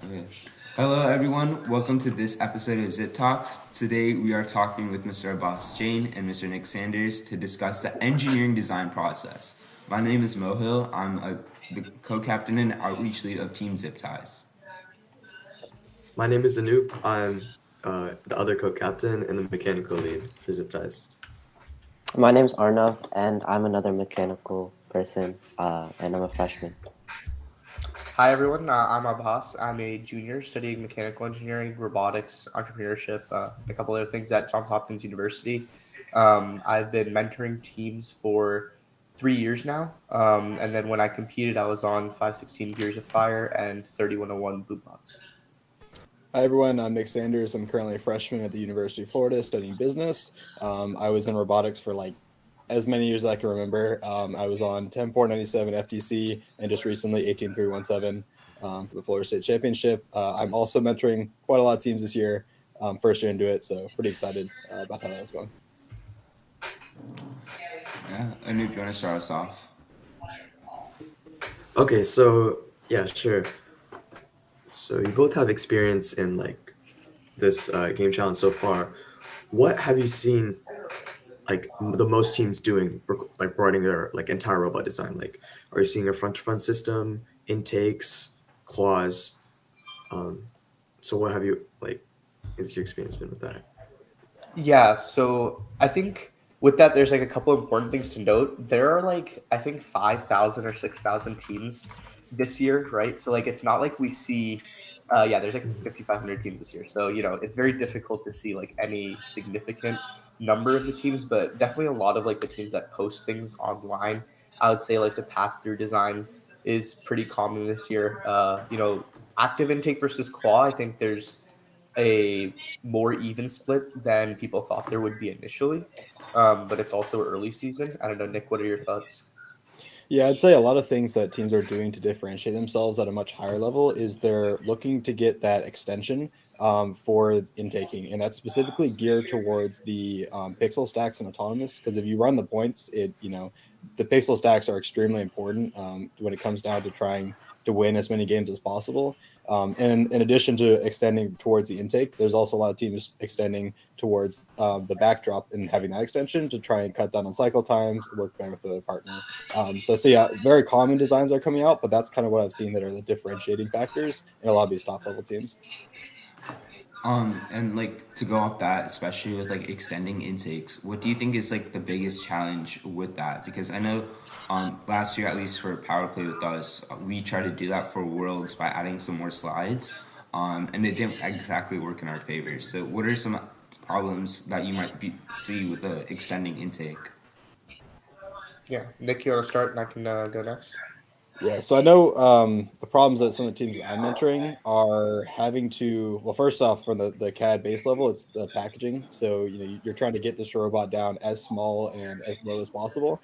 Okay. Hello, everyone. Welcome to this episode of Z.I.P Talks. Today, we are talking with Mr. Aabhas Jain and Mr. Nick Sanders to discuss the engineering design process. My name is Mohil. The co-captain and outreach lead of Team Z.I.P Ties. My name is Anoop. I'm the other co-captain and the mechanical lead for Zip Ties. My name's Arnav, and I'm another mechanical person, and I'm a freshman. Hi everyone, I'm Aabhas. I'm a junior studying mechanical engineering, robotics, entrepreneurship, a couple other things at Johns Hopkins University. I've been mentoring teams for 3 years now, and then when I competed, I was on 516 Gears of Fire and 3101 Boombox. Hi everyone, I'm Nick Sanders. I'm currently a freshman at the University of Florida studying business. I was in robotics for like as many years as I can remember. I was on 10497 FTC and just recently 18317 for the Florida State Championship. I'm also mentoring quite a lot of teams this year, first year into it, so pretty excited about how that's going. Yeah, Anoop, you want to start us off? Okay, so yeah, sure. So you both have experience in like this game challenge so far. What have you seen like the most teams doing, like writing their like entire robot design? Like, are you seeing a front-to-front system, intakes, claws? Um, so what have you like? Is your experience been with that? Yeah, so I think with that, there's like a couple important things to note. There are like, I think 5,000 or 6,000 teams this year, right? So like, it's not like we see, yeah, there's like Mhm. 5,500 teams this year. So, it's very difficult to see like any significant number of the teams, but definitely a lot of like the teams that post things online. I would say like the pass through design is pretty common this year. Active intake versus claw, I think there's a more even split than people thought there would be initially. But it's also early season. I don't know, Nick, what are your thoughts? Yeah, I'd say a lot of things that teams are doing to differentiate themselves at a much higher level is they're looking to get that extension for intaking, and that's specifically geared towards the pixel stacks and autonomous. Because if you run the points, the pixel stacks are extremely important when it comes down to trying to win as many games as possible. And in addition to extending towards the intake, there's also a lot of teams extending towards the backdrop and having that extension to try and cut down on cycle times, work better with the partner. So very common designs are coming out, but that's kind of what I've seen that are the differentiating factors in a lot of these top level teams. And like to go off that, especially with like extending intakes, what do you think is like the biggest challenge with that? Because I know last year, at least for Power Play with us, we tried to do that for Worlds by adding some more slides, and it didn't exactly work in our favor. So, what are some problems that you might see with the extending intake? Yeah, Nick, you want to start and I can go next? Yeah, so I know the problems that some of the teams I'm mentoring are having to. Well, first off, from the CAD base level, it's the packaging. So you're trying to get this robot down as small and as low as possible.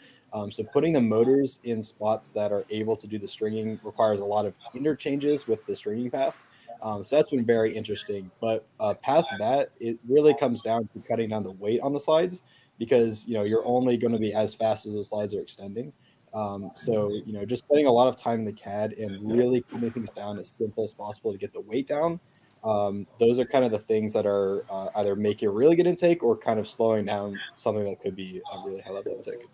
So putting the motors in spots that are able to do the stringing requires a lot of interchanges with the stringing path. So that's been very interesting. But past that, it really comes down to cutting down the weight on the slides because you're only going to be as fast as the slides are extending. So just spending a lot of time in the CAD and really keeping things down as simple as possible to get the weight down. Those are kind of the things that are either making a really good intake or kind of slowing down something that could be a really high level intake.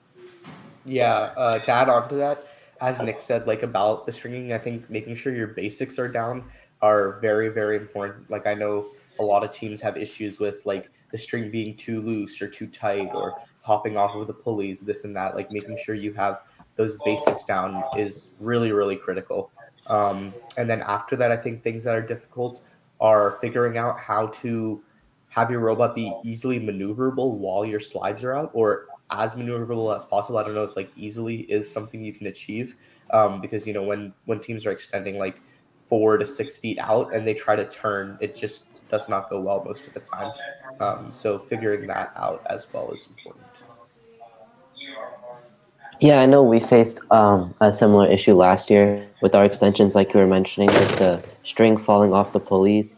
Yeah, to add on to that, as Nick said, like about the stringing, I think making sure your basics are down are very, very important. Like I know a lot of teams have issues with like the string being too loose or too tight or hopping off of the pulleys, this and that. Like making sure you have those basics down is really, really critical. And then after that, I think things that are difficult are figuring out how to have your robot be easily maneuverable while your slides are out or as maneuverable as possible. I don't know if like easily is something you can achieve because when teams are extending like 4 to 6 feet out and they try to turn, it just does not go well most of the time. So figuring that out as well is important. Yeah, I know we faced a similar issue last year with our extensions, like you were mentioning, with the string falling off the pulleys.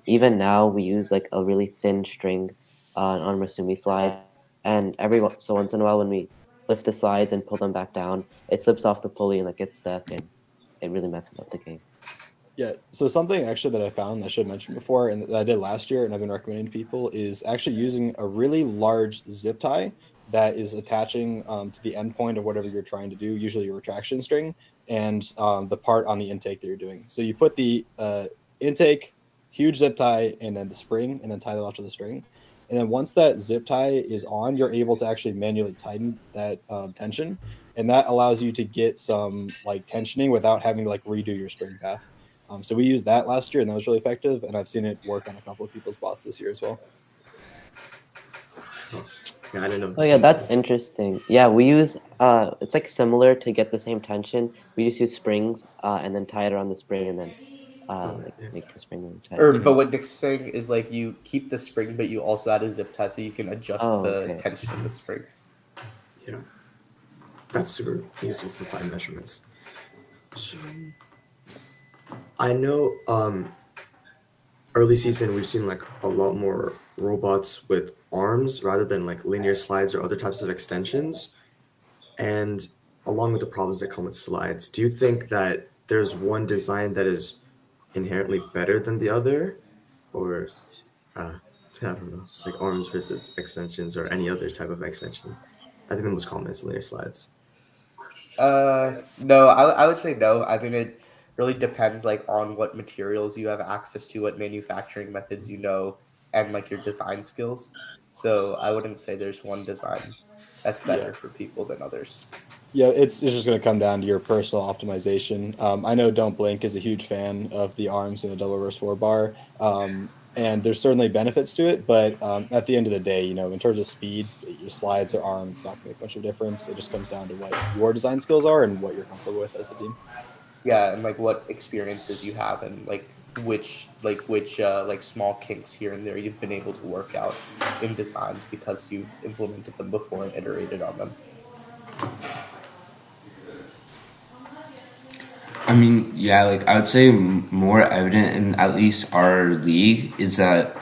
Even now, we use like a really thin string on Masumi slides, and so once in a while, when we lift the slides and pull them back down, it slips off the pulley and like gets stuck, and it really messes up the game. Yeah. So something actually that I found I should have mentioned before, and that I did last year, and I've been recommending to people, is actually using a really large zip tie that is attaching to the endpoint of whatever you're trying to do, usually your retraction string, and the part on the intake that you're doing. So you put the intake, huge zip tie, and then the spring, and then tie that onto the string. And then once that zip tie is on, you're able to actually manually tighten that tension, and that allows you to get some like tensioning without having to like redo your string path. So we used that last year, and that was really effective. And I've seen it work on a couple of people's bots this year as well. Oh, yeah, I didn't Oh know yeah, that. that's interesting. Yeah, we use it's like similar to get the same tension. We just use springs and then tie it around the spring and then Oh, like yeah. make the spring really tight. Or Yeah. but what Nick's saying is like you keep the spring, but you also add a zip tie so you can adjust Oh, the okay. tension in the spring. Yeah, that's super useful for fine measurements. So I know early season we've seen like a lot more robots with arms rather than like linear slides or other types of extensions. And along with the problems that come with slides, do you think that there's one design that is inherently better than the other? Or I don't know, like arms versus extensions or any other type of extension? I think the most common is linear slides. No, I would say no. I mean, it really depends like on what materials you have access to, what manufacturing methods you know, and like your design skills. So I wouldn't say there's one design that's Yeah. better for people than others. Yeah, it's just going to come down to your personal optimization. I know Don't Blink is a huge fan of the arms and the double reverse four bar, and there's certainly benefits to it. But at the end of the day, in terms of speed, your slides or arm, it's not going to make much of a difference. It just comes down to what your design skills are and what you're comfortable with as a team. Yeah, and like what experiences you have and like which like small kinks here and there you've been able to work out in designs because you've implemented them before and iterated on them. I mean, yeah, like I would say more evident in at least our league is that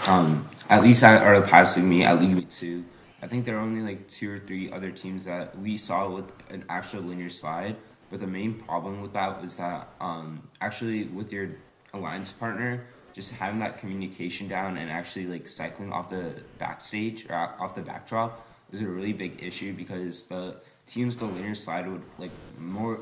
at least at our past league, me at League 2, I think there are only like two or three other teams that we saw with an actual linear slide. But the main problem with that was that actually with your alliance partner, just having that communication down and actually like cycling off the backstage or off the backdrop was a really big issue because the teams the linear slide would like more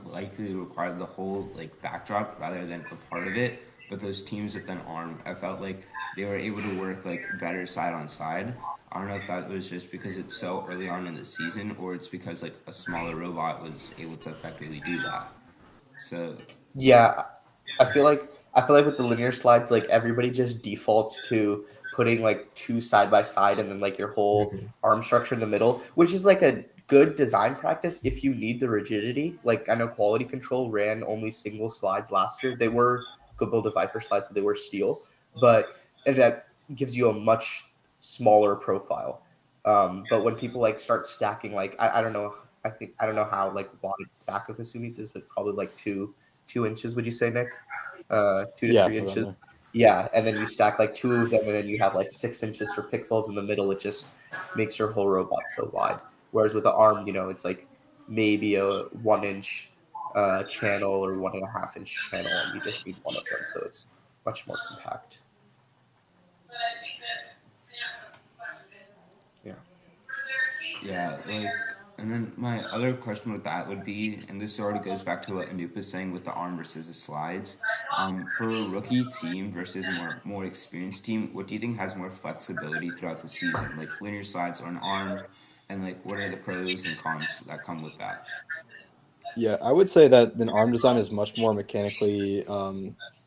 likely require the whole like backdrop rather than a part of it. But those teams with an arm, I felt like they were able to work like better side on side. I don't know if that was just because it's so early on in the season or it's because like a smaller robot was able to effectively do that. So Yeah, I feel like I feel like with the linear slides, like everybody just defaults to putting like two side by side and then like your whole Mhm. arm structure in the middle, which is like a good design practice if you need the rigidity. Like I know quality control ran only single slides last year. They were good build Viper slides, so they were steel, but and that gives you a much smaller profile. But when people like start stacking, like I don't know, I don't know how like wide stack of Kasumis is, but probably like 2 inches, would you say, Nick? 2 to Yeah, three around inches. there. Yeah, and then you stack like two of them, and then you have like 6 inches for pixels in the middle. It just makes your whole robot so wide. Whereas with the arm, it's like maybe a 1 inch channel or 1.5 inch channel, and you just need one of them, so it's much more compact. Yeah. yeah, like, and then my other question with that would be, and this already goes back to what Anoop was saying with the arm versus the slides. For a rookie team versus a more experienced team, what do you think has more flexibility throughout the season, like linear slides or an arm, and like what are the pros and cons that come with that? Yeah, I would say that an arm design is much more mechanically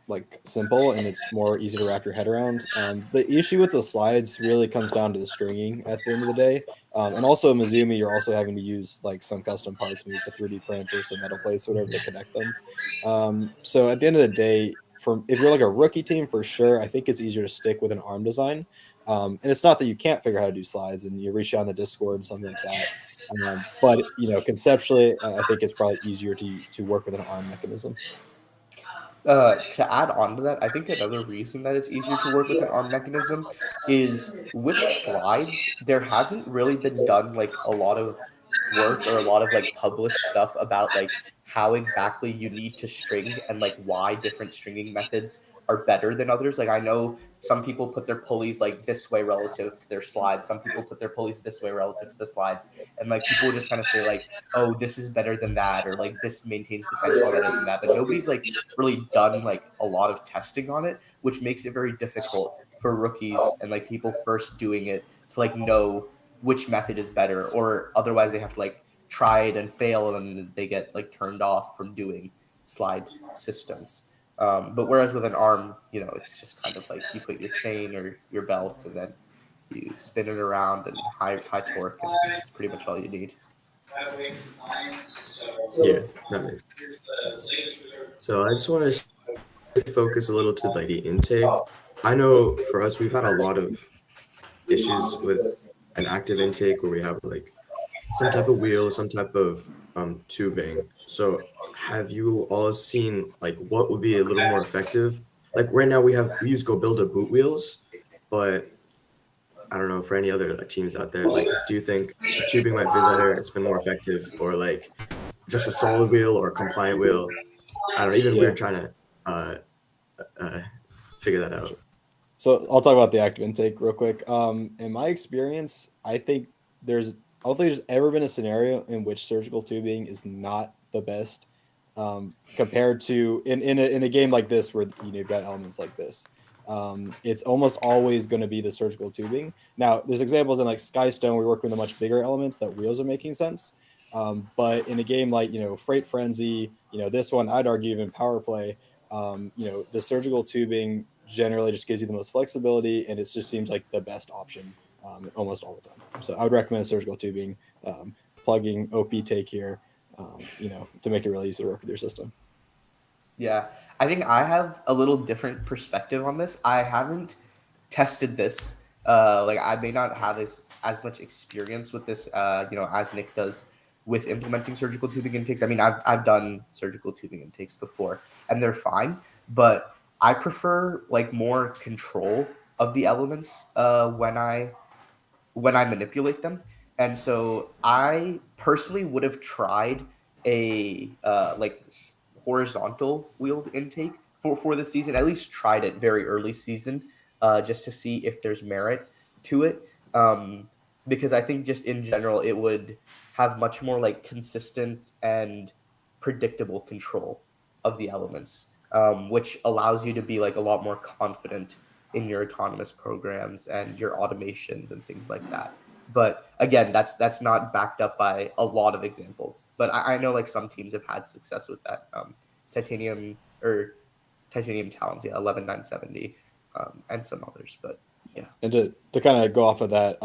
like simple, and it's more easy to wrap your head around. The issue with the slides really comes down to the stringing at the end of the day, and also Mizumi, you're also having to use like some custom parts, maybe it's a 3D print or some metal plates, or whatever, to connect them. So at the end of the day, for if you're like a rookie team, for sure, I think it's easier to stick with an arm design. And it's not that you can't figure out how to do slides, and you reach out on the Discord, something like that. But conceptually, I think it's probably easier to work with an ARM mechanism. To add on to that, I think another reason that it's easier to work with an ARM mechanism is with slides, there hasn't really been done like a lot of work or a lot of like published stuff about like how exactly you need to string and like why different stringing methods are better than others. Like I know some people put their pulleys like this way relative to their slides. Some people put their pulleys this way relative to the slides. And like people will just kind of say like, oh, this is better than that, or like this maintains the tension better than that. But nobody's like really done like a lot of testing on it, which makes it very difficult for rookies and like people first doing it to like know which method is better, or otherwise they have to like try it and fail and then they get like turned off from doing slide systems. But whereas with an arm, it's just kind of like you put your chain or your belt and then you spin it around and high torque, and that's pretty much all you need. Yeah, that makes sense. So I just want to focus a little to like the intake. I know for us, we've had a lot of issues with an active intake where we have like some type of wheel, some type of tubing. So have you all seen like what would be a little more effective? Like right now we use Go Builder boot wheels, but I don't know for any other like, teams out there, like do you think tubing might be better, it's been more effective, or like just a solid wheel or a compliant wheel? I don't know, even Yeah. we're trying to uh, uh, figure that out. So I'll talk about the active intake real quick. In my experience, I don't think there's ever been a scenario in which surgical tubing is not the best, compared to in a game like this where you've got elements like this. It's almost always going to be the surgical tubing. Now, there's examples in like Skystone where we work with the much bigger elements that wheels are making sense. But in a game like Freight Frenzy, this one I'd argue even Power Play, the surgical tubing generally just gives you the most flexibility, and it just seems like the best option almost all the time. So I would recommend surgical tubing, plugging OP take here, to make it really easy to work with your system. Yeah, I think I have a little different perspective on this. I haven't tested this. Like I may not have as much experience with this, as Nick does with implementing surgical tubing intakes. I mean, I've done surgical tubing intakes before, and they're fine. But I prefer like more control of the elements when I manipulate them. And so I personally would have tried a horizontal wheeled intake for the season. At least tried it very early season, just to see if there's merit to it. Because I think just in general it would have much more like consistent and predictable control of the elements, which allows you to be like a lot more confident in your autonomous programs and your automations and things like that. But again, that's not backed up by a lot of examples. But I know like some teams have had success with that. Titanium or Titanium Talons, yeah, 11970, and some others. But yeah. And to kind of go off of that,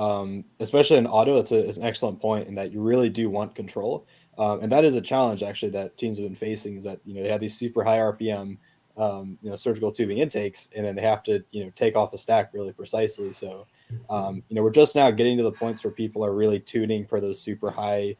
especially in auto, it's an excellent point in that you really do want control. And that is a challenge actually that teams have been facing, is that, they have these super high RPM, surgical tubing intakes, and then they have to, take off the stack really precisely. So, we're just now getting to the points where people are really tuning for those super high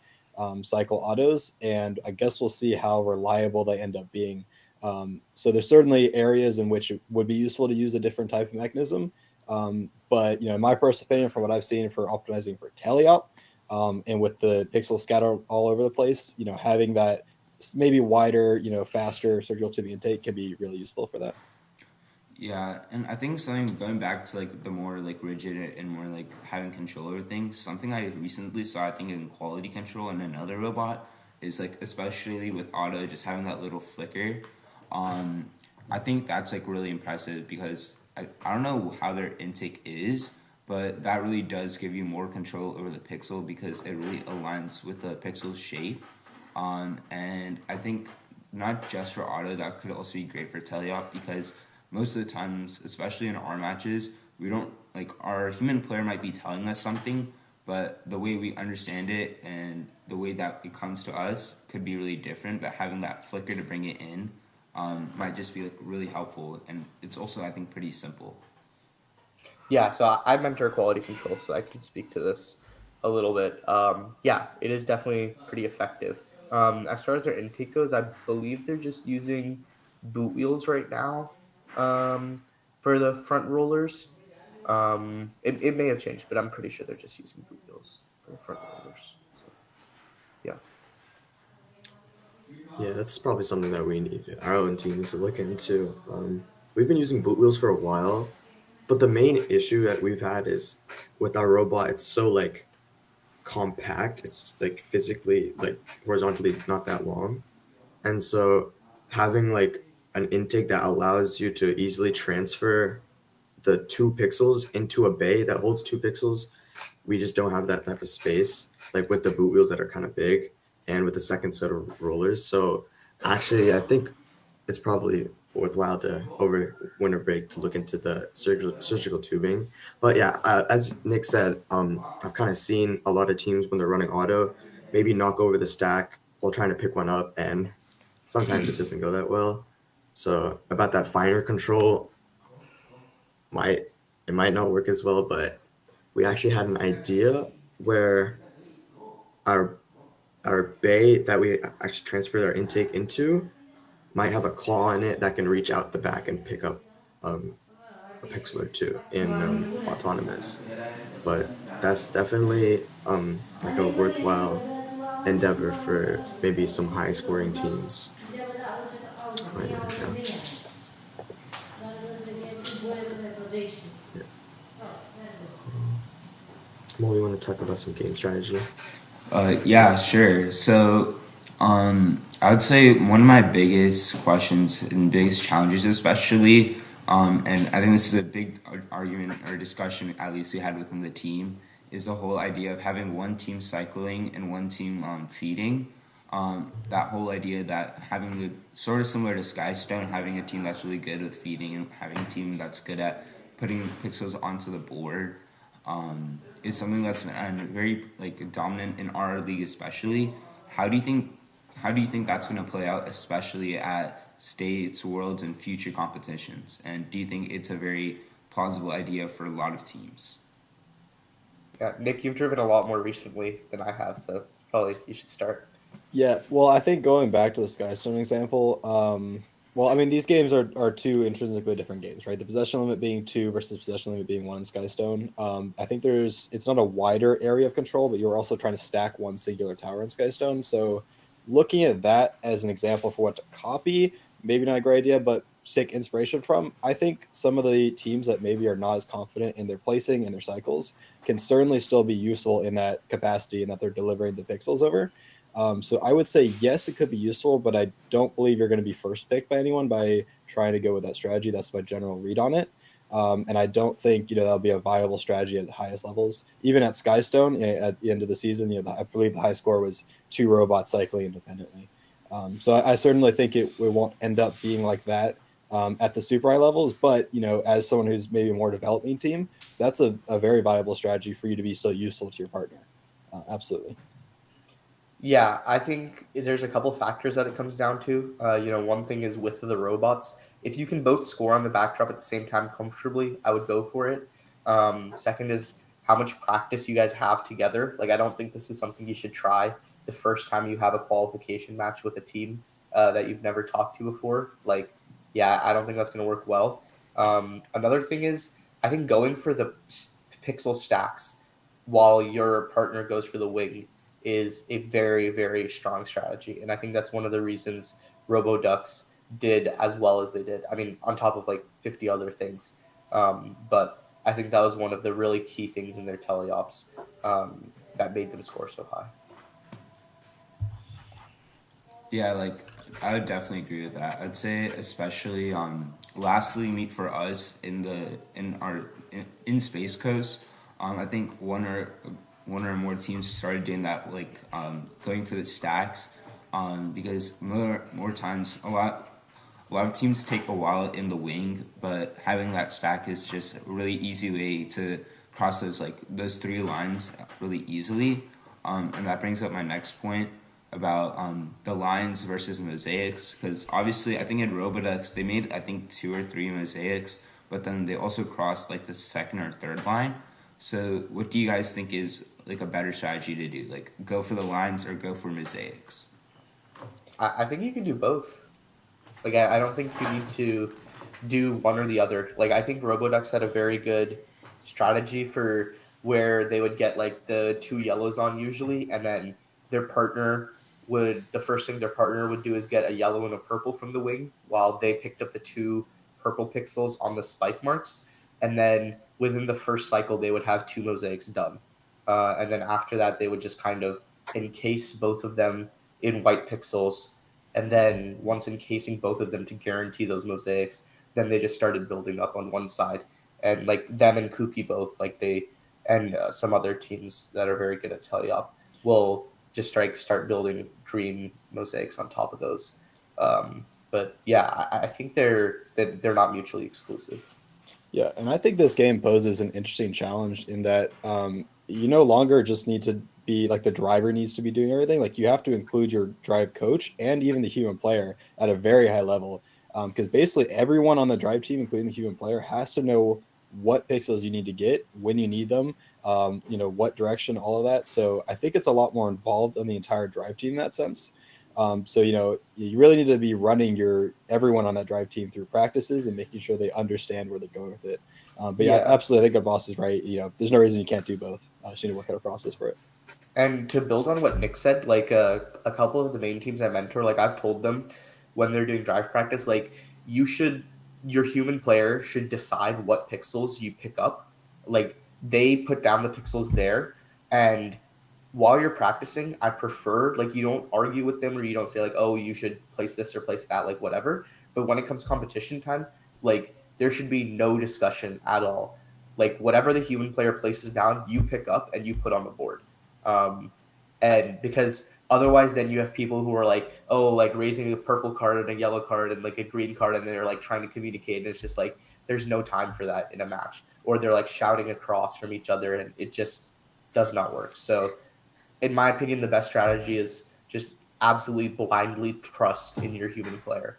cycle autos. And I guess we'll see how reliable they end up being. So there's certainly areas in which it would be useful to use a different type of mechanism. But in my personal opinion, from what I've seen for optimizing for teleop, and with the pixels scattered all over the place, having that maybe wider, faster surgical tubing intake can be really useful for that. Yeah, and I think something going back to like the more like rigid and more like having control over things. Something I recently saw, I think in quality control and another robot, is like especially with auto, just having that little flicker. Um, I think that's like really impressive because I don't know how their intake is, but that really does give you more control over the pixel because it really aligns with the pixel's shape. And I think not just for auto, that could also be great for teleop because most of the times, especially in our matches, we don't like our human player might be telling us something, but the way we understand it and the way that it comes to us could be really different. But having that flicker to bring it in might just be like really helpful, and it's also I think pretty simple. Yeah, so I mentor quality control, so I can speak to this a little bit. Yeah, it is definitely pretty effective. As far as their intake goes, I believe they're just using boot wheels right now, for the front rollers. It may have changed, but I'm pretty sure they're just using boot wheels for the front rollers. So. Yeah, that's probably something that we need our own teams to look into. We've been using boot wheels for a while, but the main issue that we've had is with our robot, it's so like compact. It's like physically, like horizontally not that long. And so having like an intake that allows you to easily transfer the 2 pixels into a bay that holds 2 pixels, we just don't have that type of space, like with the boot wheels that are kind of big and with the second set of rollers. So actually, I think it's probably worthwhile to over winter break to look into the surgical tubing. But yeah, as Nick said, I've kind of seen a lot of teams when they're running auto, maybe knock over the stack while trying to pick one up, and sometimes it doesn't go that well. So about that finer control, might it might not work as well, but we actually had an idea where our our bay that we actually transferred our intake into might have a claw in it that can reach out the back and pick up um, a pixel or two in autonomous. But that's definitely like a worthwhile endeavor for maybe some high scoring teams right now. Yeah. Yeah. Well, we want to talk about some game strategy. Yeah, sure. So, I would say one of my biggest questions and biggest challenges, especially, and I think this is a big argument or discussion, at least we had within the team, is the whole idea of having one team cycling and one team feeding. That whole idea that having sort of similar to Skystone, having a team that's really good with feeding and having a team that's good at putting pixels onto the board is something that's been very like dominant in our league, especially. How do you think that's going to play out, especially at states, worlds, and future competitions? And do you think it's a very plausible idea for a lot of teams? Yeah, Nick, you've driven a lot more recently than I have, so it's probably you should start. Yeah, well, I think going back to the Skystone example, well, I mean, these games are two intrinsically different games, right? The possession limit being 2 versus possession limit being 1 in Skystone. I think it's not a wider area of control, but you're also trying to stack one singular tower in Skystone. So looking at that as an example for what to copy, maybe not a great idea, but take inspiration from, I think some of the teams that maybe are not as confident in their placing and their cycles can certainly still be useful in that capacity and that they're delivering the pixels over. So I would say, yes, it could be useful, but I don't believe you're going to be first picked by anyone by trying to go with that strategy. That's my general read on it. And I don't think, that'll be a viable strategy at the highest levels. Even at Skystone, at the end of the season, I believe the high score was 2 robots cycling independently. So I certainly think it won't end up being like that at the super high levels. But, as someone who's maybe a more developing team, that's a very viable strategy for you to be so useful to your partner. Absolutely. Yeah, I think there's a couple factors that it comes down to. One thing is width of the robots. If you can both score on the backdrop at the same time comfortably, I would go for it. Second is how much practice you guys have together. Like, I don't think this is something you should try the first time you have a qualification match with a team that you've never talked to before. Like, yeah, I don't think that's going to work well. Another thing is, I think going for the pixel stacks while your partner goes for the wing is a very, very strong strategy. And I think that's one of the reasons RoboDucks did as well as they did. I mean, on top of like 50 other things. But I think that was one of the really key things in their teleops that made them score so high. Yeah, like I would definitely agree with that. I'd say especially lastly meet for us in Space Coast. I think one or more teams started doing that, like going for the stacks, because more times a lot of teams take a while in the wing, but having that stack is just a really easy way to cross those 3 lines really easily, and that brings up my next point about the lines versus mosaics, because obviously I think in Robodux they made 2 or 3 mosaics, but then they also crossed like the second or third line. So what do you guys think is like a better strategy to do? Like go for the lines or go for mosaics? I think you can do both. Like, I don't think you need to do one or the other. Like, I think RoboDucks had a very good strategy for where they would get like the 2 yellows on usually, and then the first thing their partner would do is get a yellow and a purple from the wing, while they picked up the 2 purple pixels on the spike marks, and then within the first cycle they would have 2 mosaics done, and then after that they would just kind of encase both of them in white pixels, and then once encasing both of them to guarantee those mosaics, then they just started building up on one side, and like them and Kuki both, like they and some other teams that are very good at teleop will just start building green mosaics on top of those. But yeah, I think they're not mutually exclusive. Yeah, and I think this game poses an interesting challenge in that you no longer just need to be like the driver needs to be doing everything. Like you have to include your drive coach and even the human player at a very high level, because basically everyone on the drive team, including the human player, has to know what pixels you need to get when you need them. What direction, all of that. So I think it's a lot more involved on the entire drive team in that sense. So you really need to be running everyone on that drive team through practices and making sure they understand where they're going with it. But yeah, Yeah. absolutely, I think Abbas is right. There's no reason you can't do both. Just need to work out a process for it. And to build on what Nick said, like a couple of the main teams I mentor, like I've told them when they're doing drive practice, like your human player should decide what pixels you pick up. Like they put down the pixels there, and while you're practicing, I prefer like you don't argue with them or you don't say like, oh, you should place this or place that, like whatever. But when it comes competition time, like there should be no discussion at all. Like whatever the human player places down, you pick up and you put on the board. Um, and because otherwise, then you have people who are like, oh, like raising a purple card and a yellow card and like a green card, and they're like trying to communicate, and it's just like there's no time for that in a match, or they're like shouting across from each other, and it just does not work. So in my opinion, the best strategy is just absolutely blindly trust in your human player.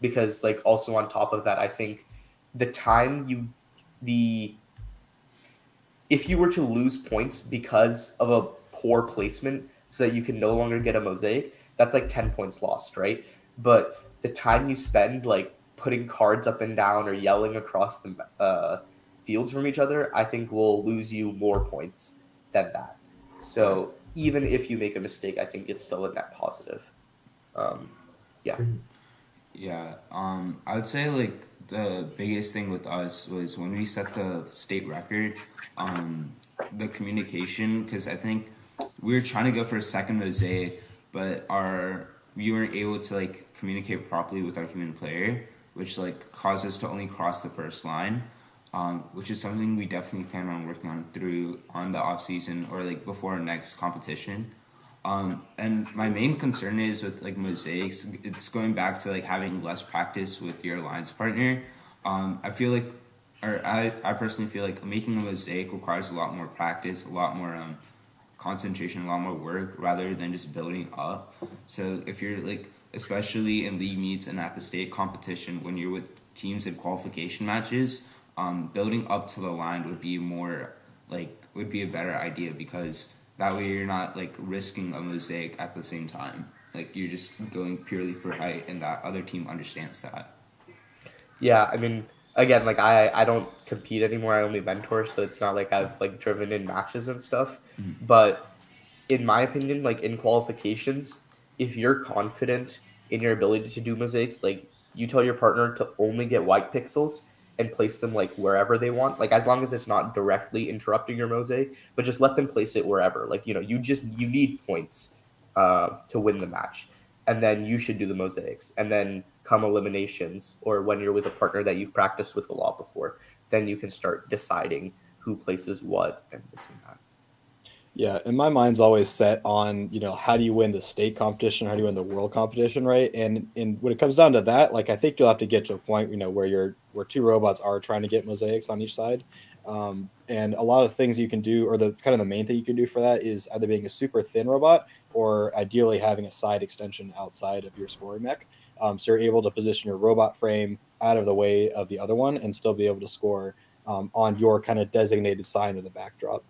Because like also on top of that, I think the time you the if you were to lose points because of a poor placement so that you can no longer get a mosaic, that's like 10 points lost, right? But the time you spend like putting cards up and down or yelling across the fields from each other, I think will lose you more points than that. So even if you make a mistake, I think it's still a net positive. Yeah. Yeah, I would say like the biggest thing with us was when we set the state record, the communication, because I think we were trying to go for a second mosaic, but we weren't able to like communicate properly with our human player, which like caused us to only cross the first line, which is something we definitely plan on working on the off season or like before our next competition. And my main concern is with like mosaics, it's going back to like having less practice with your alliance partner. I feel like, or I personally feel like making a mosaic requires a lot more practice, a lot more concentration, a lot more work rather than just building up. So if you're like, especially in league meets and at the state competition, when you're with teams in qualification matches, building up to the line would be a better idea, because that way you're not like risking a mosaic at the same time. Like you're just going purely for height, and that other team understands that. Yeah, I mean, again, like I don't compete anymore. I only mentor, so it's not like I've like driven in matches and stuff. But in my opinion, like in qualifications, if you're confident in your ability to do mosaics, like you tell your partner to only get white pixels and place them like wherever they want, like as long as it's not directly interrupting your mosaic, but just let them place it wherever. Like, you need points to win the match. And then you should do the mosaics. And then come eliminations, or when you're with a partner that you've practiced with a lot before, then you can start deciding who places what and this and that. Yeah, and my mind's always set on, how do you win the state competition? How do you win the world competition, right? And when it comes down to that, like I think you'll have to get to a point, where 2 robots are trying to get mosaics on each side. And a lot of things you can do, or the kind of the main thing you can do for that is either being a super thin robot or ideally having a side extension outside of your scoring mech. So you're able to position your robot frame out of the way of the other one and still be able to score on your kind of designated sign of the backdrop.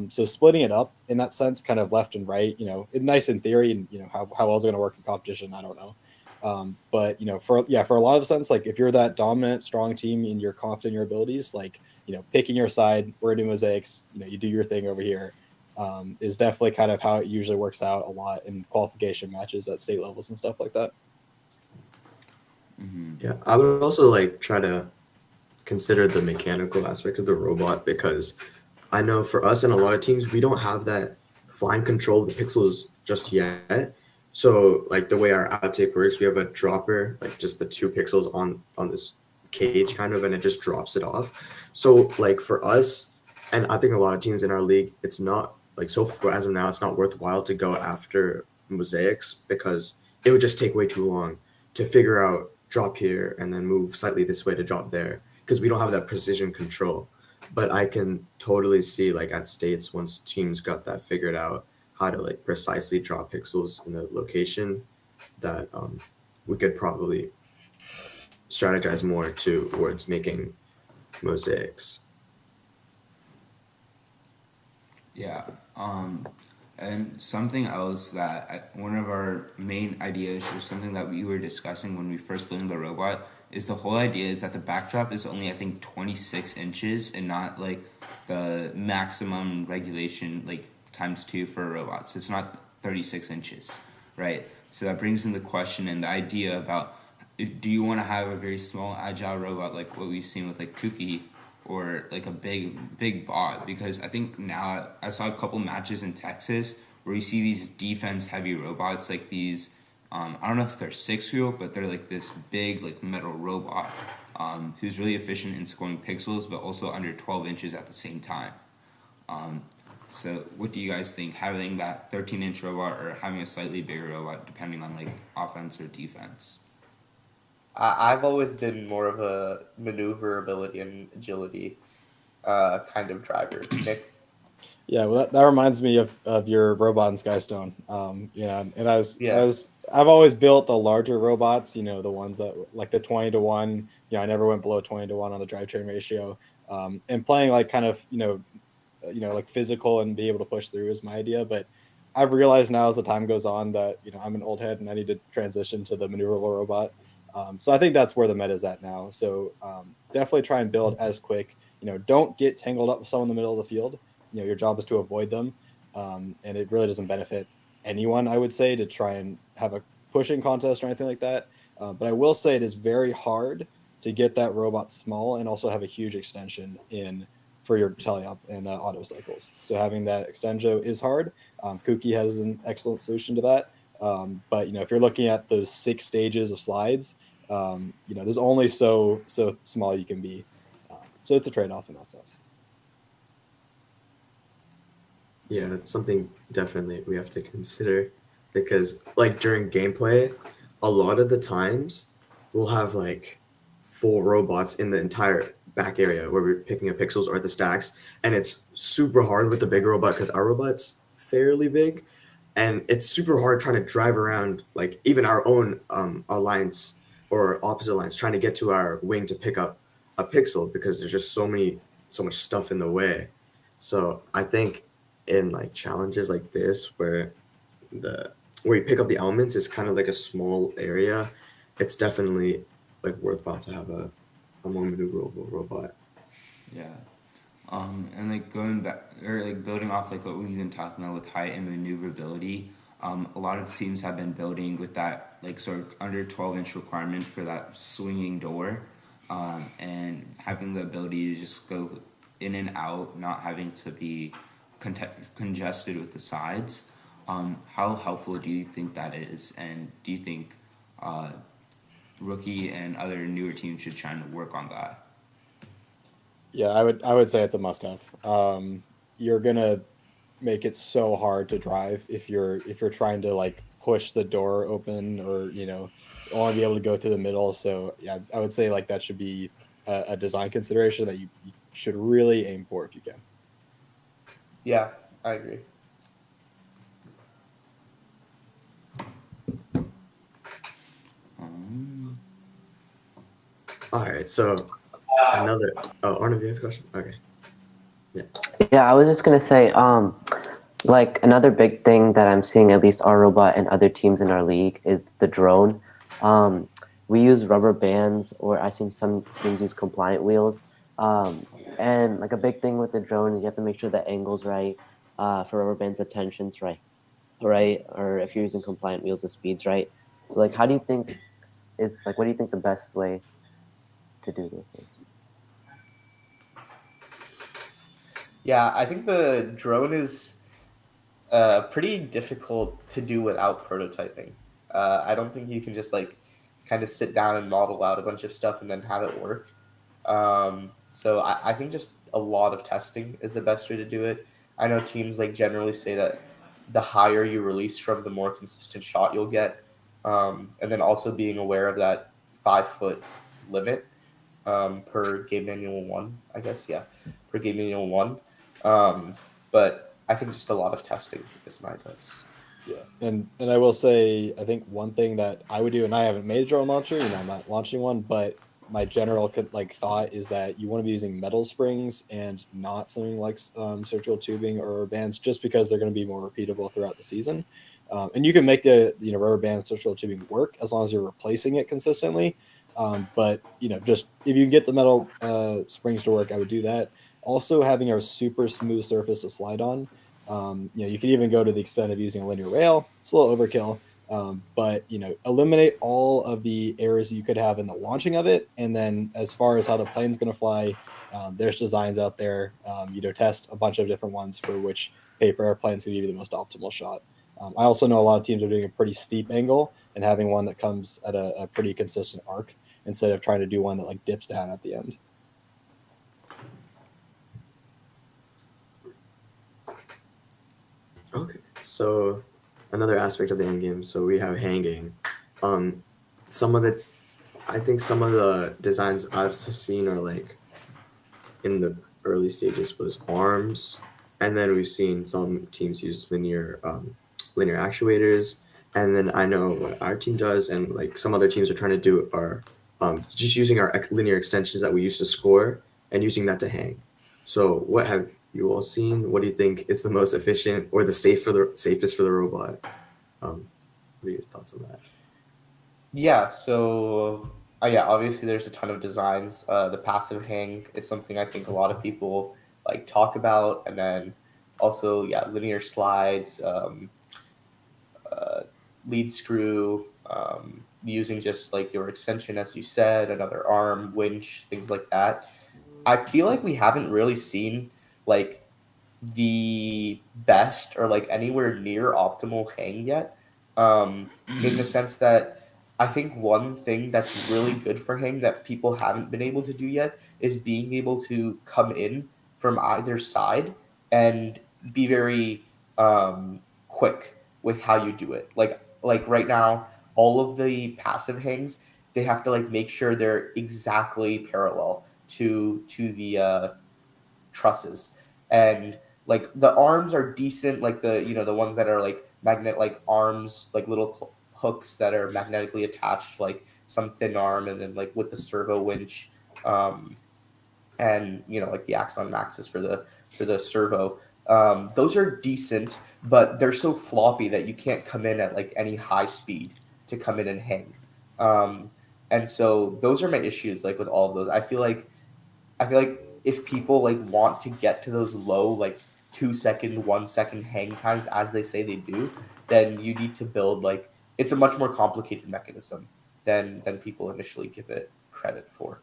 So splitting it up in that sense, kind of left and right, it's nice in theory, and how well is it going to work in competition, I don't know. But for a lot of sense, like if you're that dominant, strong team and you're confident in your abilities, like picking your side, we're gonna do mosaics, you do your thing over here. is definitely kind of how it usually works out a lot in qualification matches at state levels and stuff like that. Yeah, I would also like try to consider the mechanical aspect of the robot because I know for us and a lot of teams, we don't have that fine control of the pixels just yet. So like the way our outtake works, we have a dropper, like just the 2 pixels on this cage kind of, and it just drops it off. So like for us, and I think a lot of teams in our league, it's not like so far as of now, it's not worthwhile to go after mosaics because it would just take way too long to figure out drop here and then move slightly this way to drop there because we don't have that precision control. But I can totally see like at states once teams got that figured out how to like precisely draw pixels in a location that we could probably strategize more towards making mosaics. Yeah. And something else that one of our main ideas, or something that we were discussing when we first built the robot, is the whole idea is that the backdrop is only, I think, 26 inches and not like the maximum regulation, like times 2 for a robot. So it's not 36 inches, right? So that brings in the question and the idea about do you want to have a very small agile robot like what we've seen with like Kuki, or like a big bot? Because I think now I saw a couple matches in Texas where you see these defense heavy robots, like these I don't know if they're 6-wheel, but they're like this big like metal robot who's really efficient in scoring pixels, but also under 12 inches at the same time. So what do you guys think, having that 13-inch robot or having a slightly bigger robot, depending on like offense or defense? I've always been more of a maneuverability and agility kind of driver. Nick? Yeah, well, that reminds me of your robot in Skystone. And I've always built the larger robots, the ones that like the 20-to-1. I never went below 20-to-1 on the drivetrain ratio. And playing like kind of like physical and be able to push through is my idea. But I've realized now as the time goes on that I'm an old head and I need to transition to the maneuverable robot. So I think that's where the meta is at now. So definitely try and build as quick. Don't get tangled up with someone in the middle of the field. Your job is to avoid them, and it really doesn't benefit anyone, I would say, to try and have a pushing contest or anything like that. But I will say it is very hard to get that robot small and also have a huge extension in for your teleop and auto cycles. So having that extension is hard. Kuki has an excellent solution to that. But if you're looking at those 6 stages of slides, there's only so small you can be. So it's a trade-off in that sense. Yeah, it's something definitely we have to consider because like during gameplay, a lot of the times we'll have like 4 robots in the entire back area where we're picking up pixels or the stacks, and it's super hard with the big robot because our robot's fairly big, and it's super hard trying to drive around like even our own alliance or opposite alliance trying to get to our wing to pick up a pixel because there's just so much stuff in the way. So I think in like challenges like this where you pick up the elements is kind of like a small area, it's definitely like worthwhile to have a more maneuverable robot. Yeah. And like going back or like building off like what we've been talking about with height and maneuverability, a lot of teams have been building with that like sort of under 12-inch requirement for that swinging door, and having the ability to just go in and out, not having to be congested with the sides. How helpful do you think that is, and do you think Rookie and other newer teams should try and work on that? Yeah, I would say it's a must-have. You're gonna make it so hard to drive if you're trying to like push the door open or only be able to go through the middle. So yeah, I would say like that should be a design consideration that you should really aim for if you can. Yeah, I agree. All right, so another. Oh, Arnav, you have a question? Okay. Yeah, I was just gonna say, like another big thing that I'm seeing, at least our robot and other teams in our league, is the drone. We use rubber bands, or I've seen some teams use compliant wheels. And like a big thing with the drone is you have to make sure the angle's right. for rubber bands attentions, right, or if you're using compliant wheels, the speeds, right? So like, how do you think is like, what do you think the best way to do this is? Yeah, I think the drone is pretty difficult to do without prototyping. I don't think you can just like kind of sit down and model out a bunch of stuff and then have it work. So I think just a lot of testing is the best way to do it. I know teams like generally say that the higher you release from, the more consistent shot you'll get. And then also being aware of that 5 foot limit per game manual one, I guess. Yeah, per game manual one. But I think just a lot of testing is my advice. Yeah, and I will say, I think one thing that I would do, and I haven't made a drone launcher, I'm not launching one, but my general thought is that you want to be using metal springs and not something like circular tubing or rubber bands, just because they're going to be more repeatable throughout the season. And you can make the rubber band circular tubing work as long as you're replacing it consistently. But just if you can get the metal springs to work, I would do that. Also, having a super smooth surface to slide on. You can even go to the extent of using a linear rail. It's a little overkill, but eliminate all of the errors you could have in the launching of it. And then, as far as how the plane's going to fly, there's designs out there. Test a bunch of different ones for which paper airplanes can give you the most optimal shot. I also know a lot of teams are doing a pretty steep angle and having one that comes at a pretty consistent arc instead of trying to do one that like dips down at the end. Okay, so another aspect of the end game. So we have hanging. Um, some of the, I think some of the designs I've seen are like in the early stages was arms, and then we've seen some teams use linear actuators, and then I know what our team does, and like some other teams are trying to do are just using our linear extensions that we used to score and using that to hang. So what have you all seen? What do you think is the most efficient or the safest for the robot? What are your thoughts on that? Yeah, so yeah, obviously there's a ton of designs. The passive hang is something I think a lot of people like talk about, and then also yeah, linear slides, uh, lead screw, using just like your extension as you said, another arm, winch, things like that. I feel like we haven't really seen like the best or like anywhere near optimal hang yet. In the sense that I think one thing that's really good for hang that people haven't been able to do yet is being able to come in from either side and be very quick with how you do it. Like right now, all of the passive hangs they have to like make sure they're exactly parallel to the trusses, and like the arms are decent, like the ones that are like magnet like arms, like little hooks that are magnetically attached, like some thin arm, and then like with the servo winch, um and like the axon maxes for the servo. Those are decent, but they're so floppy that you can't come in at like any high speed to come in and hang. um and so those are my issues like with all of those. I feel like if people like want to get to those low like 2 second, 1 second hang times as they say they do, then you need to build like it's a much more complicated mechanism than people initially give it credit for.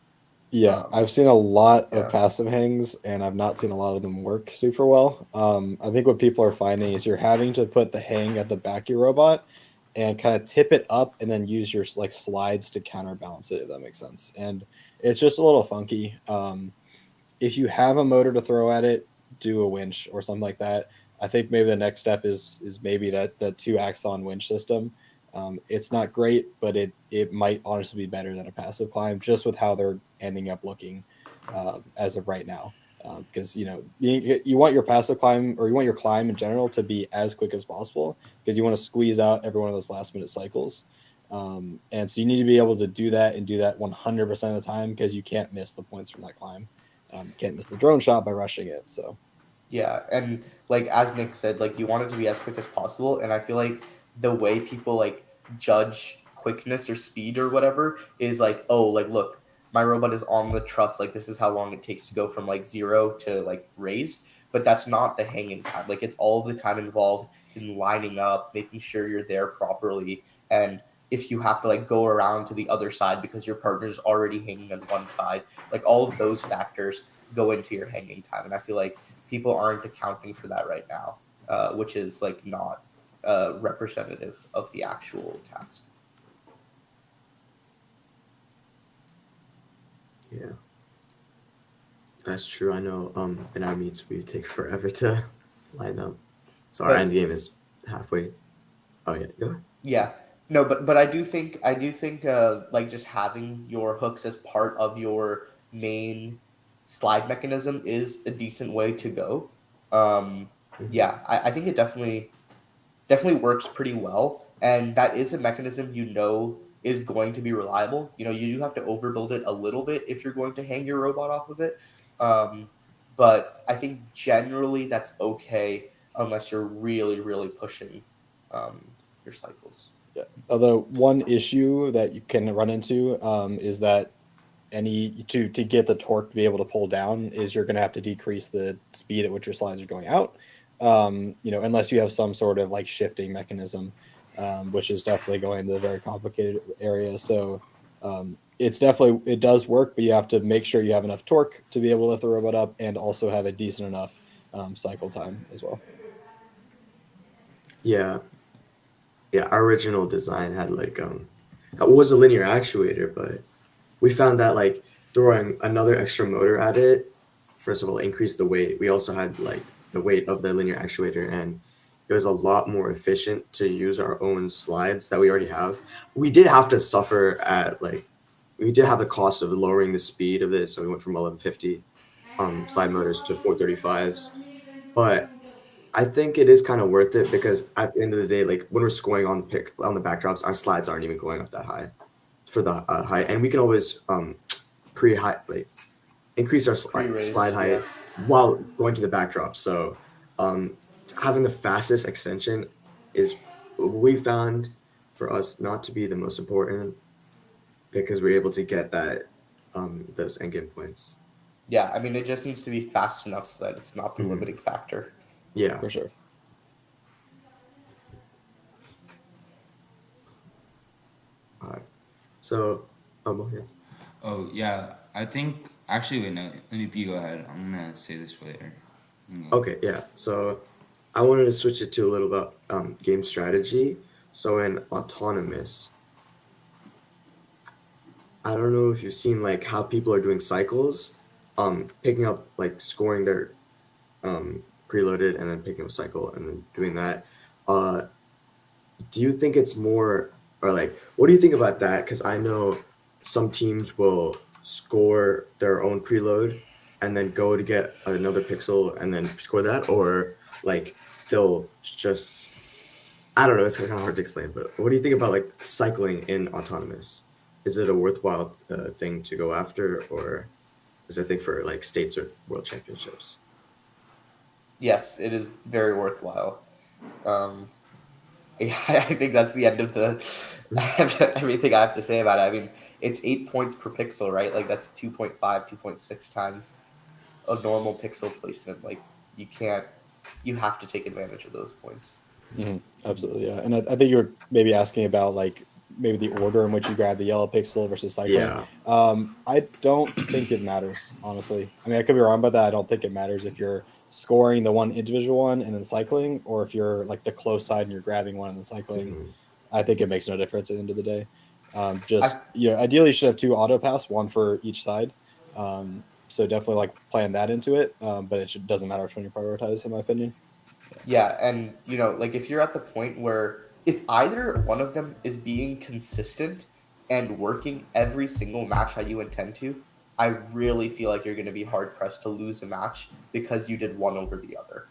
Yeah, Um, I've seen a lot of yeah, passive hangs, and I've not seen a lot of them work super well. I think what people are finding is you're having to put the hang at the back of your robot and kind of tip it up, and then use your like slides to counterbalance it, if that makes sense. And it's just a little funky. If you have a motor to throw at it, do a winch or something like that. I think maybe the next step is maybe that the two axon winch system. It's not great, but it might honestly be better than a passive climb, just with how they're ending up looking as of right now. Because you want your passive climb, or you want your climb in general, to be as quick as possible, because you want to squeeze out every one of those last minute cycles. And so you need to be able to do that, and do that 100% of the time, because you can't miss the points from that climb. Can't miss the drone shot by rushing it. So yeah, and like as Nick said, like you want it to be as quick as possible, and I feel like the way people like judge quickness or speed or whatever is like, oh, like look, my robot is on the truss, like this is how long it takes to go from like zero to like raised. but that's not the hanging time. Like, it's all of the time involved in lining up, making sure you're there properly, and if you have to like go around to the other side because your partner's already hanging on one side, like all of those factors go into your hanging time. And I feel like people aren't accounting for that right now, which is like not representative of the actual task. Yeah, that's true. I know in our meets we take forever to line up. So our end But game is halfway. Oh yeah, go ahead. yeah, no, but I do think like just having your hooks as part of your main slide mechanism is a decent way to go. Um, Mhm. yeah, I think it definitely works pretty well, and that is a mechanism is going to be reliable. You do have to overbuild it a little bit if you're going to hang your robot off of it, um, but I think generally that's okay unless you're really really pushing your cycles. Yeah. Although one issue that you can run into is that to get the torque to be able to pull down is you're going to have to decrease the speed at which your slides are going out. Unless you have some sort of like shifting mechanism, which is definitely going to the very complicated area. So it does work, but you have to make sure you have enough torque to be able to lift the robot up, and also have a decent enough cycle time as well. Yeah, yeah. Our original design had like it was a linear actuator, but we found that like throwing another extra motor at it, first of all, increased the weight. We also had like the weight of the linear actuator, and it was a lot more efficient to use our own slides that we already have. We did have to suffer at like we did have the cost of lowering the speed of this, so we went from 1150 slide motors to 435s. But I think it is kind of worth it because at the end of the day, like when we're scoring on the backdrops, our slides aren't even going up that high for the height, and we can always pre-height like increase our slide Pre-raise, yeah. height while going to the backdrop. So um, having the fastest extension is we found for us not to be the most important because we're able to get that those endgame points. Yeah, I mean, it just needs to be fast enough so that it's not the Mhm. limiting factor. Yeah. For sure. All right. So, yes. Oh yeah, I think actually wait no, you go ahead. I'm gonna say this later. Okay, yeah. So I wanted to switch it to a little about game strategy. So in autonomous, I don't know if you've seen like how people are doing cycles, picking up like scoring their preloaded and then picking up cycle and then doing that. Uh, do you think it's more or like what do you think about that? Because I know some teams will score their own preload and then go to get another pixel and then score that, or like they'll just I don't know. It's kind of hard to explain, but what do you think about like cycling in autonomous? Is it a worthwhile thing to go after, or is it a thing for like states or world championships? Yes, it is very worthwhile. Um, yeah, I think that's the end of the everything I have to say about it. I mean, it's 8 points per pixel, right? Like that's 2.5, 2.6 times a normal pixel placement. Like you can't, you have to take advantage of those points. Absolutely, yeah. And I think you were maybe asking about like maybe the order in which you grab the yellow pixel versus cycling. Yeah. I don't think it matters, honestly. I mean, I could be wrong about that. I don't think it matters if you're scoring the one individual one and then cycling, or if you're like the close side and you're grabbing one and then cycling. Mhm. I think it makes no difference at the end of the day. I Ideally, you should have two auto pass, one for each side. So definitely like plan that into it. But doesn't matter which one you prioritize, in my opinion. Yeah, and like if you're at the point where if either one of them is being consistent and working every single match how you intend to, I really feel like you're going to be hard pressed to lose a match because you did one over the other.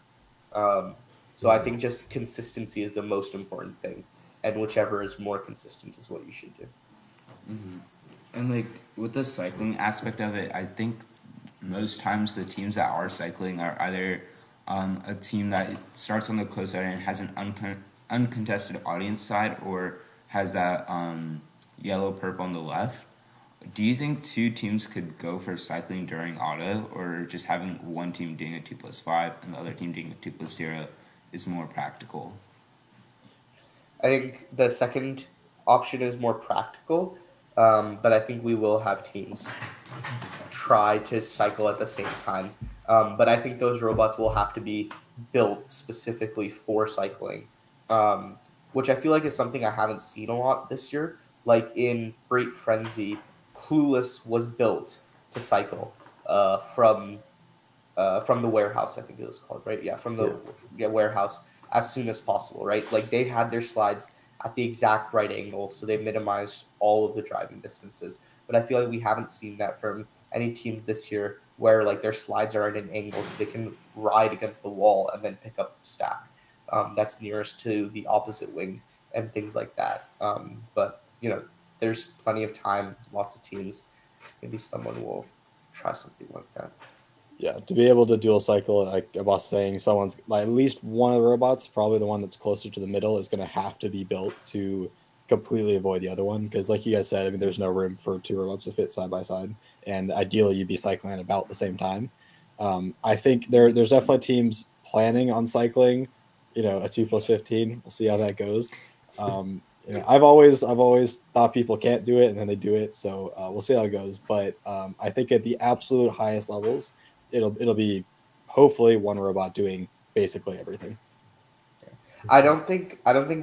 Um, so I Mhm. think just consistency is the most important thing, and whichever is more consistent is what you should do. And like with the cycling aspect of it, I think most times the teams that are cycling are either a team that starts on the close side and has an uncontested audience side, or has that yellow perp on the left. do you think two teams could go for cycling during auto, or just having one team doing a 2+5 and the other team doing a 2+0 is more practical? I think the second option is more practical, but I think we will have teams try to cycle at the same time. But I think those robots will have to be built specifically for cycling, which I feel like is something I haven't seen a lot this year. Like in Freight Frenzy, Clueless was built to cycle from the warehouse, I think it was called, right? Yeah, from the warehouse as soon as possible, right? Like they had their slides at the exact right angle, so they minimized all of the driving distances. But I feel like we haven't seen that from any teams this year, where like their slides are at an angle so they can ride against the wall and then pick up the stack that's nearest to the opposite wing and things like that. But there's plenty of time, lots of teams. Maybe someone will try something like that. Yeah, to be able to dual cycle, like I was saying, someone's like at least one of the robots, probably the one that's closer to the middle, is going to have to be built to completely avoid the other one. Because, like you guys said, I mean, there's no room for two robots to fit side by side, and ideally, you'd be cycling at about the same time. I think there's definitely teams planning on cycling, a 2+15. We'll see how that goes. I've always thought people can't do it, and then they do it. So we'll see how it goes. But I think at the absolute highest levels, it'll be hopefully one robot doing basically everything. I don't think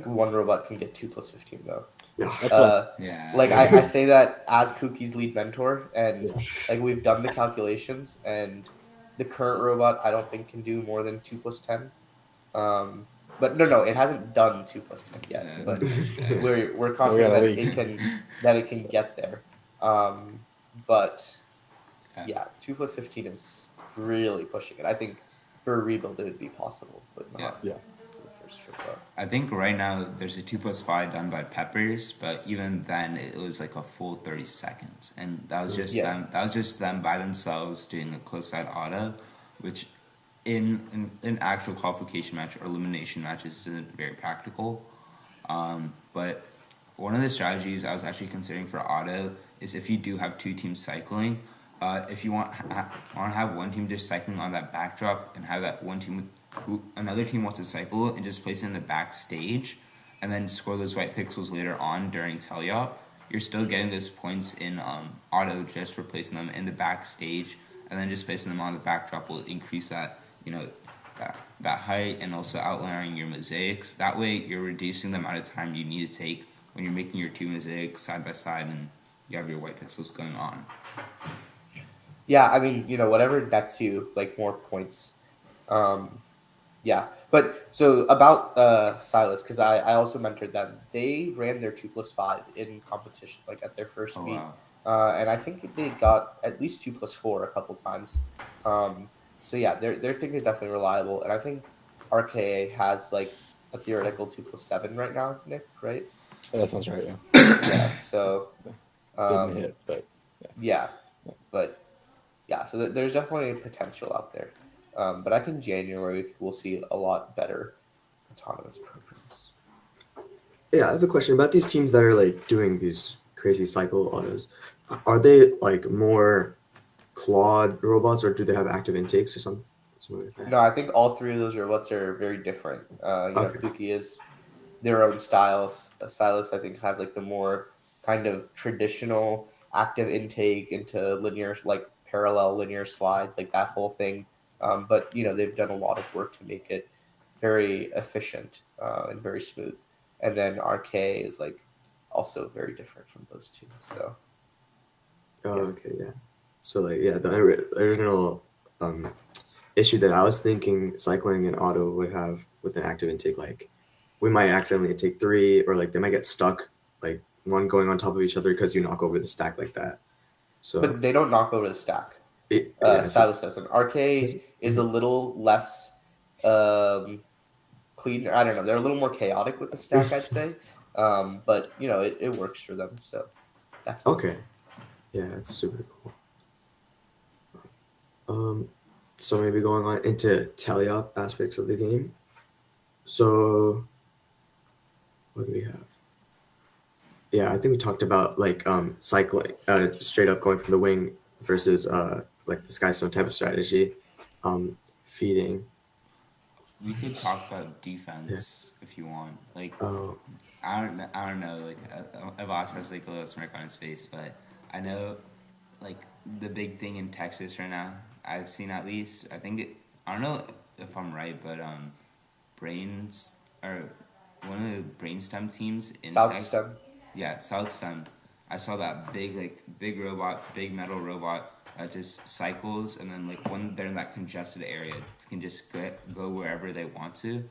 one robot can get 2+15 though. That's Yeah. Like I say that as Kookie's lead mentor, and like we've done the calculations, and the current robot I don't think can do more than 2+10. But no, it hasn't done 2+10 yet. Yeah. But Yeah. we're confident got a that it can get there. But Yeah. yeah, 2+15 is really pushing it. I think for a rebuild it would be possible, but not Yeah. for the first trip. I think right now there's a 2+5 done by Peppers, but even then it was like a full 30 seconds, and that was just them. That was just them by themselves doing a close side auto, which in an actual qualification match or elimination matches isn't very practical. But one of the strategies I was actually considering for auto is if you do have two teams cycling, if you want to have one team just cycling on that backdrop and have that one team another team wants to cycle and just place it in the backstage and then score those white pixels later on during teleop, you're still getting those points in auto just for placing them in the backstage, and then just placing them on the backdrop will increase that that height and also outlining your mosaics. That way you're reducing the amount of time you need to take when you're making your two mosaics side by side and you have your white pixels going on. Yeah, I mean, whatever nets you like more points. Yeah, but so about Silas, because I also mentored them. They ran their 2+5 in competition, like at their first meet, Wow. and I think they got at least 2+4 a couple times. So yeah, their thing is definitely reliable, and I think RKA has like a theoretical 2+7 right now, Nick, right? That sounds right. Yeah. Yeah. So Didn't hit, but yeah, but yeah, so there's definitely potential out there. But I think January we'll see a lot better autonomous programs. Yeah, I have a question about these teams that are like doing these crazy cycle autos. Are they like more clawed robots, or do they have active intakes or something like that? No, I think all three of those robots are very different. Okay. Kuki is their own styles. Silas, I think, has like the more kind of traditional active intake into linear, like parallel linear slides, like that whole thing. But they've done a lot of work to make it very efficient and very smooth. And then RK is like also very different from those two. So Oh, yeah. okay, yeah. So like, yeah, the original issue that I was thinking cycling and auto would have with an active intake, like we might accidentally take three, or like they might get stuck, like one going on top of each other because you knock over the stack like that. So But they don't knock over the stack. yeah, it's Silas doesn't. RK is a little less clean. I don't know. They're a little more chaotic with the stack, I'd say. But it works for them. So that's fine. okay. Yeah, that's super cool. So maybe going on into teleop aspects of the game. So what do we have? Yeah, I think we talked about like cycling, straight up going from the wing versus like the sky stone type of strategy, feeding. We could talk about Yeah. defense if you want. Like, Oh, I don't know. Like, Abbas has like a little smirk on his face, but I know, like, the big thing in Texas right now. I've seen at least. I think it. I don't know if I'm right, but brains or one of the brainstem teams in South Texas. stem. Yeah, South Stem. I saw that big robot, big metal robot that just cycles, and then like when they're in that congested area, can just go wherever they want to.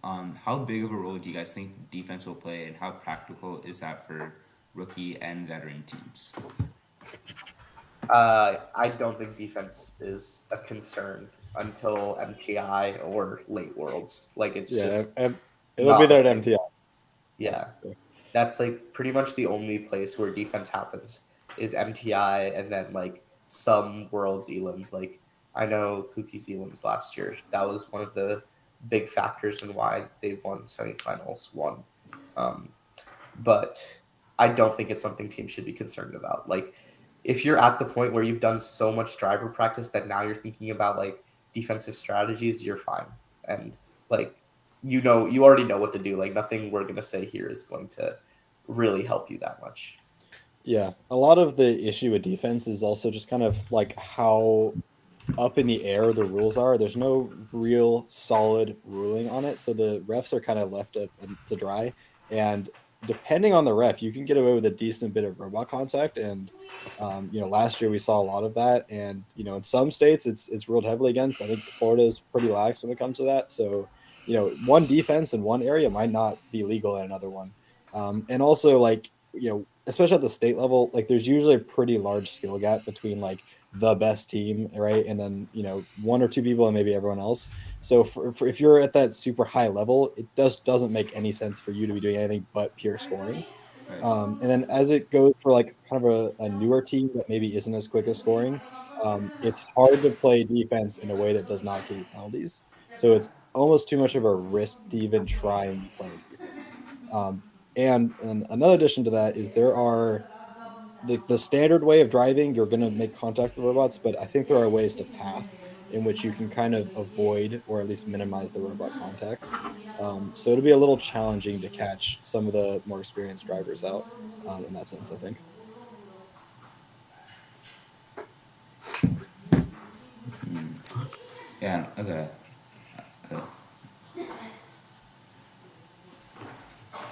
How big of a role do you guys think defense will play, and how practical is that for rookie and veteran teams? I don't think defense is a concern until MTI or late worlds. Like it's Yeah, just it'll be not there a at thing. MTI. Yeah, that's like pretty much the only place where defense happens is MTI, and then like some worlds elims. Like I know Cookie's elims last year. That was one of the big factors in why they won semifinals. One, um, but I don't think it's something teams should be concerned about. Like if you're at the point where you've done so much driver practice that now you're thinking about like defensive strategies, you're fine. And like you already know what to do. Like nothing we're gonna say here is going to really help you that much. Yeah, a lot of the issue with defense is also just kind of like how up in the air the rules are. There's no real solid ruling on it, so the refs are kind of left to dry. And depending on the ref, you can get away with a decent bit of robot contact. And last year we saw a lot of that. And in some states it's ruled heavily against. I think Florida is pretty lax when it comes to that. So one defense in one area might not be legal in another one. And also like especially at the state level, like there's usually a pretty large skill gap between like the best team, right? And then, one or two people and maybe everyone else. So for if you're at that super high level, it doesn't make any sense for you to be doing anything but pure scoring. Right. And then as it goes for like kind of a newer team that maybe isn't as quick as scoring, it's hard to play defense in a way that does not give you penalties. So it's almost too much of a risk to even try and be playing defense. And another addition to that is there are the standard way of driving, you're going to make contact with robots, but I think there are ways to path in which you can kind of avoid or at least minimize the robot contacts. So it'll be a little challenging to catch some of the more experienced drivers out in that sense, I think. Yeah. Okay.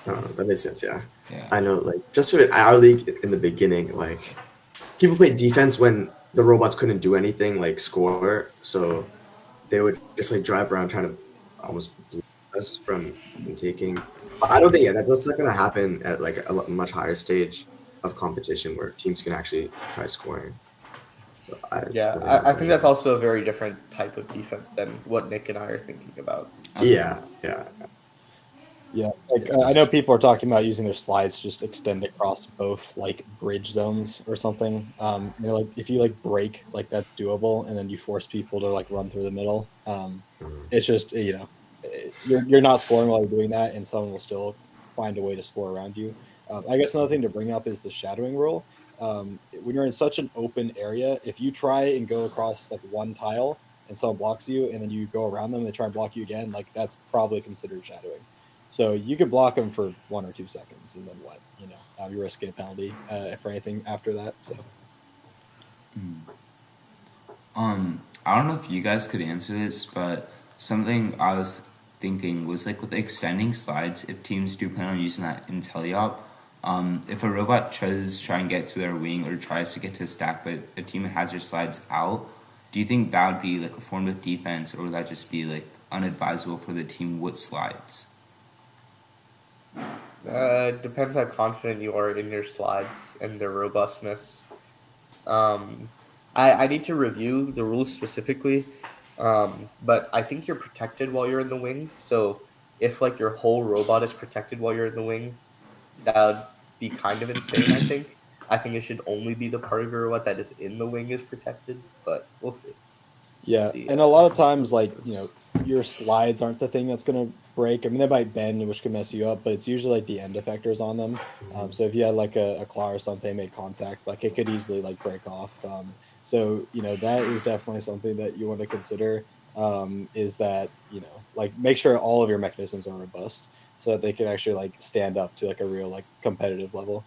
that makes sense. Yeah, Yeah. I know. Like just for our league in the beginning, like people played defense when the robots couldn't do anything, like score. So they would just like drive around trying to almost block us from taking. But I don't think that's not gonna happen at like much higher stage of competition where teams can actually try scoring. So I Yeah, totally I think understand that's that. also a very different type of defense than what Nick and I are thinking about. Okay. Yeah. Yeah, like Yeah, I know people are talking about using their slides to just extend across both like bridge zones or something. Like if you like break, like that's doable, and then you force people to like run through the middle. It's just you're not scoring while you're doing that, and someone will still find a way to score around you. I guess another thing to bring up is the shadowing rule. When you're in such an open area, if you try and go across like one tile and someone blocks you, and then you go around them and they try and block you again, like that's probably considered shadowing. So you could block them for 1 or 2 seconds, and then what? You're risking a penalty for anything after that. So I don't know if you guys could answer this, but something I was thinking was like with extending slides, if teams do plan on using that in teleop, if a robot tries to try and get to their wing or tries to get to a stack, but a team has their slides out, do you think that would be like a form of defense, or would that just be like unadvisable for the team with slides? Depends how confident you are in your slides and their robustness. I need to review the rules specifically, but I think you're protected while you're in the wing. So if like your whole robot is protected while you're in the wing, that would be kind of insane. I think it should only be the part of your robot that is in the wing is protected, but we'll see. yeah, See and a lot of how times, this like goes. your slides aren't the thing that's going to break. I mean, they might bend, which can mess you up, but it's usually like the end effectors on them. So if you had like a claw or something make contact, like it could easily like break off. So that is definitely something that you want to consider. Is that like make sure all of your mechanisms are robust so that they can actually like stand up to like a real like competitive level.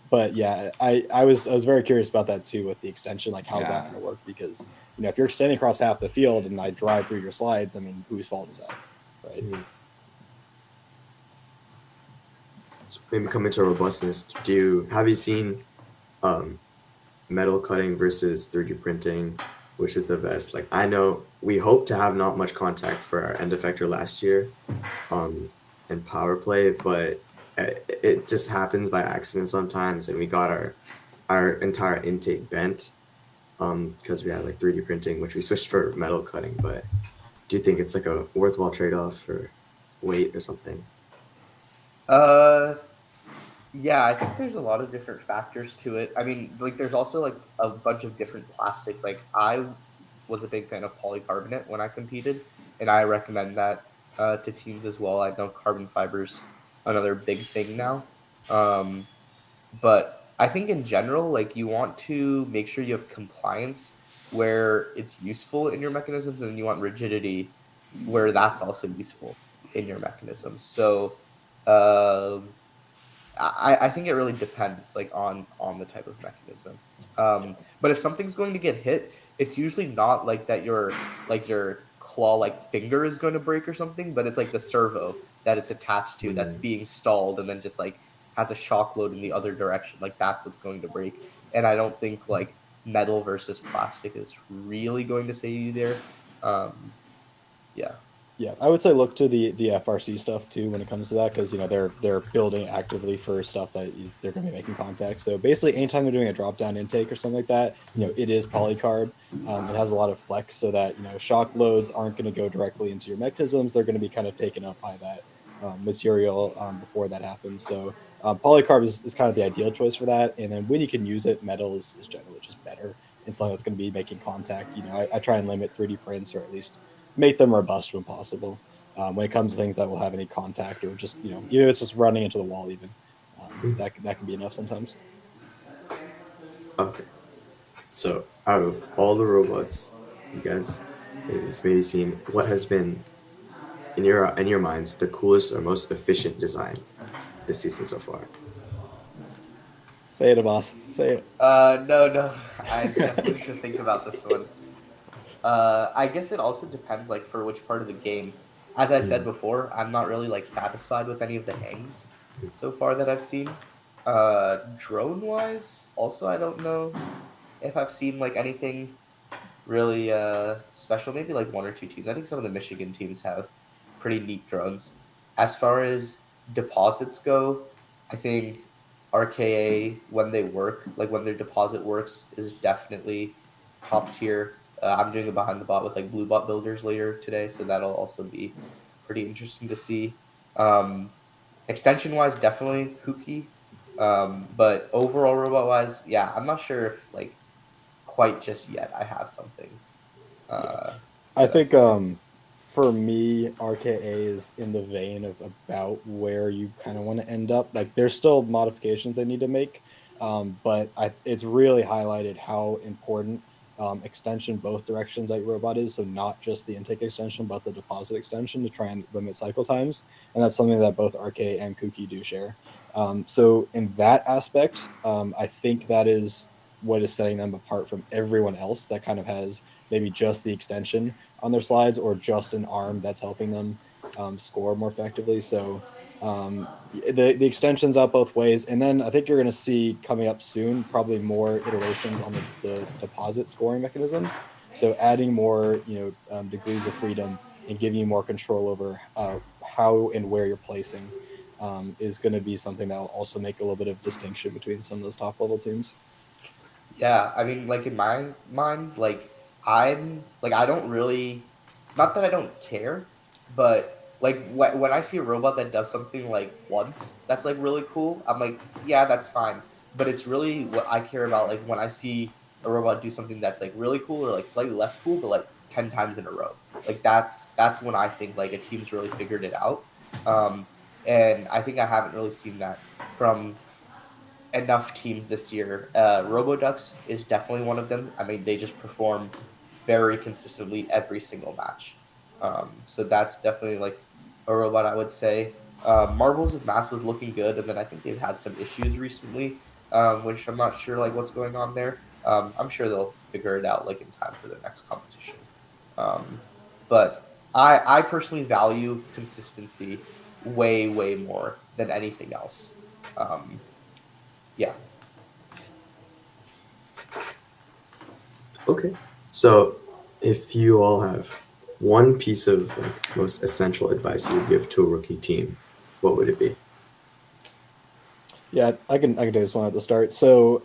But yeah, I was very curious about that too with the extension. Like, how's that Yeah. going to work? Because if you're standing across half the field and I drive through your slides, I mean, whose fault is that, right? So maybe coming to robustness, have you seen metal cutting versus 3D printing, which is the best? Like, I know we hope to have not much contact for our end effector last year in power play, but it just happens by accident sometimes, and we got our entire intake bent because we had like 3D printing, which we switched for metal cutting. But do you think it's like a worthwhile trade-off for weight or something? Yeah, I think there's a lot of different factors to it. I mean, like there's also like a bunch of different plastics. Like I was a big fan of polycarbonate when I competed, and I recommend that to teams as well. I know carbon fibers another big thing now. Um, but I think in general, like you want to make sure you have compliance where it's useful in your mechanisms, and you want rigidity where that's also useful in your mechanisms. So um, I think it really depends like on the type of mechanism. But if something's going to get hit, it's usually not like that your claw like finger is going to break or something, but it's like the servo that it's attached to that's being stalled and then just like has a shock load in the other direction. Like that's what's going to break. And I don't think like metal versus plastic is really going to save you there. Um, yeah. Yeah, I would say look to the FRC stuff too when it comes to that because they're building actively for stuff that they're going to be making contact. So basically, anytime they're doing a drop down intake or something like that, it is polycarb. It has a lot of flex so that shock loads aren't going to go directly into your mechanisms. They're going to be kind of taken up by that material before that happens. So polycarb is kind of the ideal choice for that. And then when you can use it, metal is generally just better. It's something that's going to be making contact. I try and limit 3D prints or at least make them robust when possible. When it comes to things that will have any contact or just it's just running into the wall even that can be enough sometimes. Okay. So, out of all the robots, you guys maybe seen what has been in your minds the coolest or most efficient design this season so far? Say it, boss. Say it. No, I definitely need to think about this one. I guess it also depends, like, for which part of the game. As I said before, I'm not really, like, satisfied with any of the hangs so far that I've seen. Drone-wise, also, I don't know if I've seen, like, anything really special. Maybe, like, one or two teams. I think some of the Michigan teams have pretty neat drones. As far as deposits go, I think RKA, when they work, like, when their deposit works, is definitely top tier. I'm doing a behind the bot with like blue bot builders later today, so that'll also be pretty interesting to see. Extension wise, definitely kooky, but overall robot wise, yeah, I'm not sure if like quite just yet I have something. I think for me, RKA is in the vein of about where you kind of want to end up. Like there's still modifications they need to make, but it's really highlighted how important extension both directions at your robot is. So not just the intake extension, but the deposit extension to try and limit cycle times. And that's something that both RKA and Kuki do share. So in that aspect, I think that is what is setting them apart from everyone else that kind of has maybe just the extension on their slides or just an arm that's helping them score more effectively. So the extension's out both ways. And then I think you're going to see coming up soon probably more iterations on the deposit scoring mechanisms. So adding more degrees of freedom and giving you more control over how and where you're placing is going to be something that will also make a little bit of distinction between some of those top level teams. Yeah, I mean, like in my mind, like I don't really, not that I don't care, but like when I see a robot that does something like once that's like really cool, I'm like, yeah, that's fine. But it's really what I care about, like when I see a robot do something that's like really cool or like slightly less cool, but like 10 times in a row. Like that's when I think like a team's really figured it out. And I think I haven't really seen that from enough teams this year. RoboDucks is definitely one of them. I mean, they just perform very consistently every single match. So that's definitely like a robot I would say. Marvels of Mass was looking good, and then I think they've had some issues recently, which I'm not sure like what's going on there. I'm sure they'll figure it out like in time for the next competition. Um, but I personally value consistency way more than anything else. Um, yeah. Okay. So, if you all have one piece of like most essential advice you would give to a rookie team, what would it be? Yeah, I can do this one at the start. So,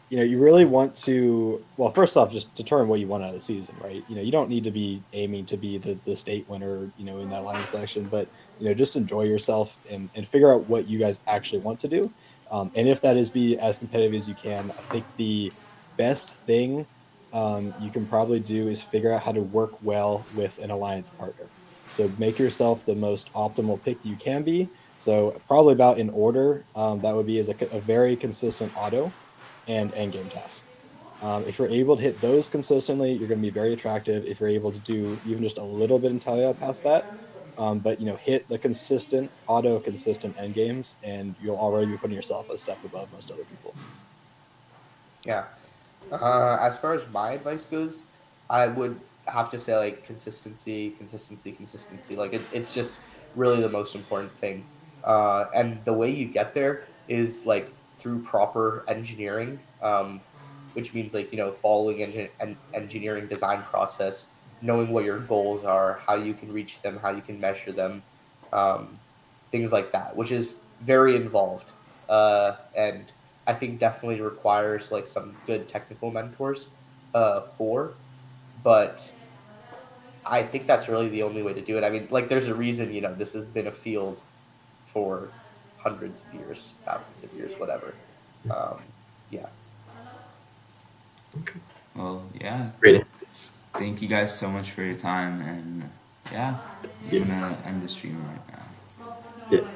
you really want to, well, first off, just determine what you want out of the season, right? You don't need to be aiming to be the state winner, in that line selection, but just enjoy yourself and figure out what you guys actually want to do. And if that is be as competitive as you can, I think the best thing you can probably do is figure out how to work well with an alliance partner. So make yourself the most optimal pick you can be. So probably about in order, that would be as a very consistent auto and end game tasks. If you're able to hit those consistently, you're going to be very attractive. If you're able to do even just a little bit in Talia past that, but hit the consistent, auto consistent end games, and you'll already be putting yourself a step above most other people. Yeah. As far as my advice goes, I would have to say like consistency. Like it's just really the most important thing. And the way you get there is like through proper engineering, which means like following engineering design process, knowing what your goals are, how you can reach them, how you can measure them, um, things like that, which is very involved. And I think definitely requires like some good technical mentors but I think that's really the only way to do it. I mean, like there's a reason, this has been a field for hundreds of years, thousands of years, whatever. Yeah. Well, yeah. Great answers. Thank you guys so much for your time, and yeah, I'm Yeah. gonna end the stream right now. Yeah.